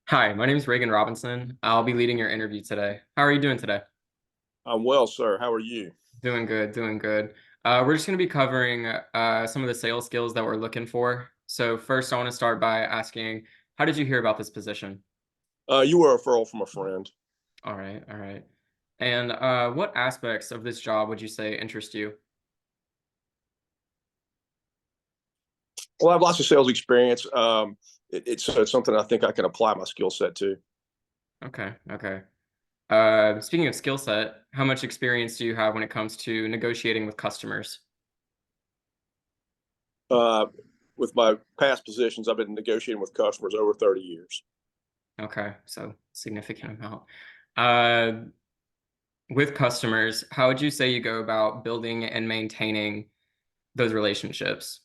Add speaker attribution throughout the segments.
Speaker 1: Hi, my name is Reagan Robinson. I'll be leading your interview today. How are you doing today?
Speaker 2: I'm well, sir. How are you?
Speaker 1: Doing good, doing good. We're just going to be covering some of the sales skills that we're looking for. So first, I want to start by asking, how did you hear about this position?
Speaker 2: You were a referral from a friend.
Speaker 1: All right, all right. And what aspects of this job would you say interest you?
Speaker 2: Well, I have lots of sales experience. It's something I think I can apply my skill set to.
Speaker 1: Okay, okay. Speaking of skill set, how much experience do you have when it comes to negotiating with customers?
Speaker 2: Uh, with my past positions, I've been negotiating with customers over 30 years.
Speaker 1: Okay, so significant amount. Uh, With customers, how would you say you go about building and maintaining those relationships?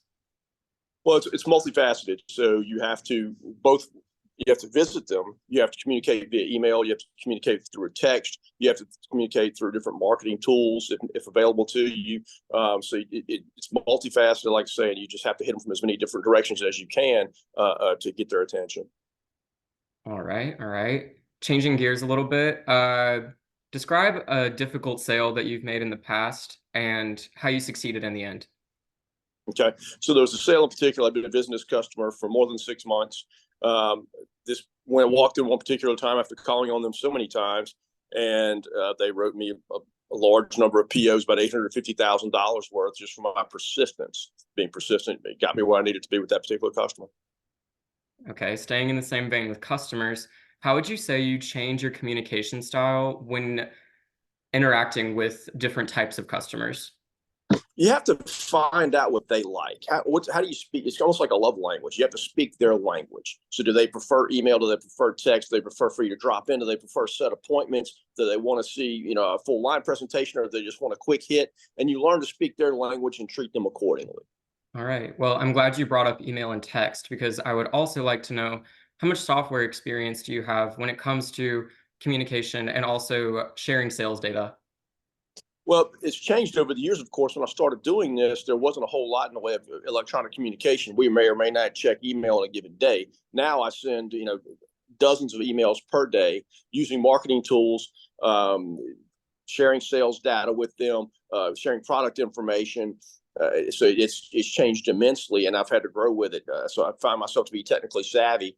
Speaker 2: Well, it's multifaceted. So you have to visit them, you have to communicate via email, you have to communicate through a text, you have to communicate through different marketing tools if available to you. It's multifaceted, like I say, and you just have to hit them from as many different directions as you can to get their attention.
Speaker 1: All right, all right. Changing gears a little bit, describe a difficult sale that you've made in the past and how you succeeded in the end.
Speaker 2: Okay. So there was a sale in particular. I've been a business customer for more than 6 months. This when I walked in one particular time after calling on them so many times, and they wrote me a large number of POs, about $850,000 worth, just for my persistence. Being persistent, it got me where I needed to be with that particular customer.
Speaker 1: Okay, staying in the same vein with customers, how would you say you change your communication style when interacting with different types of customers?
Speaker 2: You have to find out what they like. How do you speak? It's almost like a love language. You have to speak their language. So, do they prefer email? Do they prefer text? Do they prefer for you to drop in? Do they prefer set appointments? Do they want to see a full line presentation, or do they just want a quick hit? And you learn to speak their language and treat them accordingly.
Speaker 1: All right. Well, I'm glad you brought up email and text because I would also like to know how much software experience do you have when it comes to communication and also sharing sales data?
Speaker 2: Well, it's changed over the years, of course. When I started doing this, there wasn't a whole lot in the way of electronic communication. We may or may not check email on a given day. Now I send, dozens of emails per day using marketing tools, um, sharing sales data with them, sharing product information. So it's changed immensely, and I've had to grow with it. So I find myself to be technically savvy,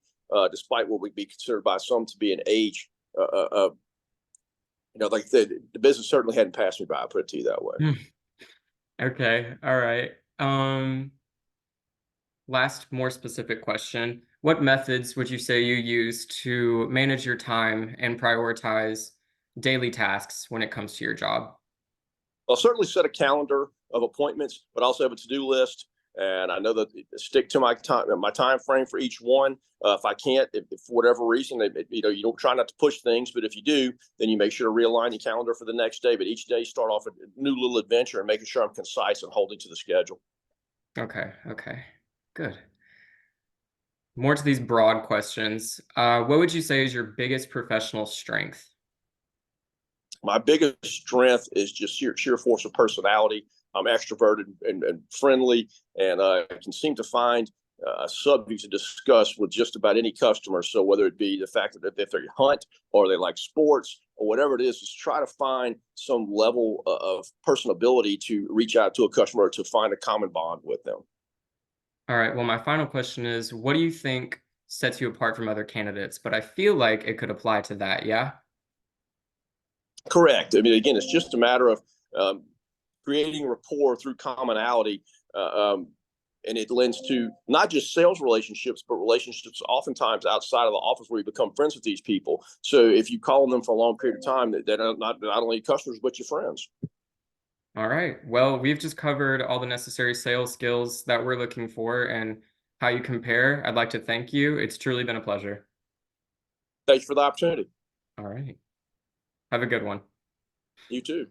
Speaker 2: despite what would be considered by some to be an age like the business certainly hadn't passed me by. I put it to you that way.
Speaker 1: Hmm. Okay. All right. Last more specific question. What methods would you say you use to manage your time and prioritize daily tasks when it comes to your job?
Speaker 2: I'll certainly set a calendar of appointments, but I also have a to-do list, and I know that stick to my time frame for each one. If I can't, if for whatever reason, you don't try not to push things, but if you do, then you make sure to realign your calendar for the next day. But each day, start off a new little adventure and making sure I'm concise and holding to the schedule.
Speaker 1: Okay. Okay. Good. More to these broad questions. What would you say is your biggest professional strength?
Speaker 2: My biggest strength is just sheer force of personality. I'm extroverted and friendly, and I can seem to find subjects to discuss with just about any customer. So whether it be the fact that if they hunt or they like sports or whatever it is, just try to find some level of personability to reach out to a customer to find a common bond with them.
Speaker 1: All right. Well, my final question is, what do you think sets you apart from other candidates? But I feel like it could apply to that. Yeah.
Speaker 2: Correct. I mean, again, it's just a matter of um, creating rapport through commonality. And it lends to not just sales relationships, but relationships oftentimes outside of the office where you become friends with these people. So if you call on them for a long period of time, they're not only customers, but your friends.
Speaker 1: All right. Well, we've just covered all the necessary sales skills that we're looking for and how you compare. I'd like to thank you. It's truly been a pleasure.
Speaker 2: Thank you for the opportunity.
Speaker 1: All right. Have a good one.
Speaker 2: You too.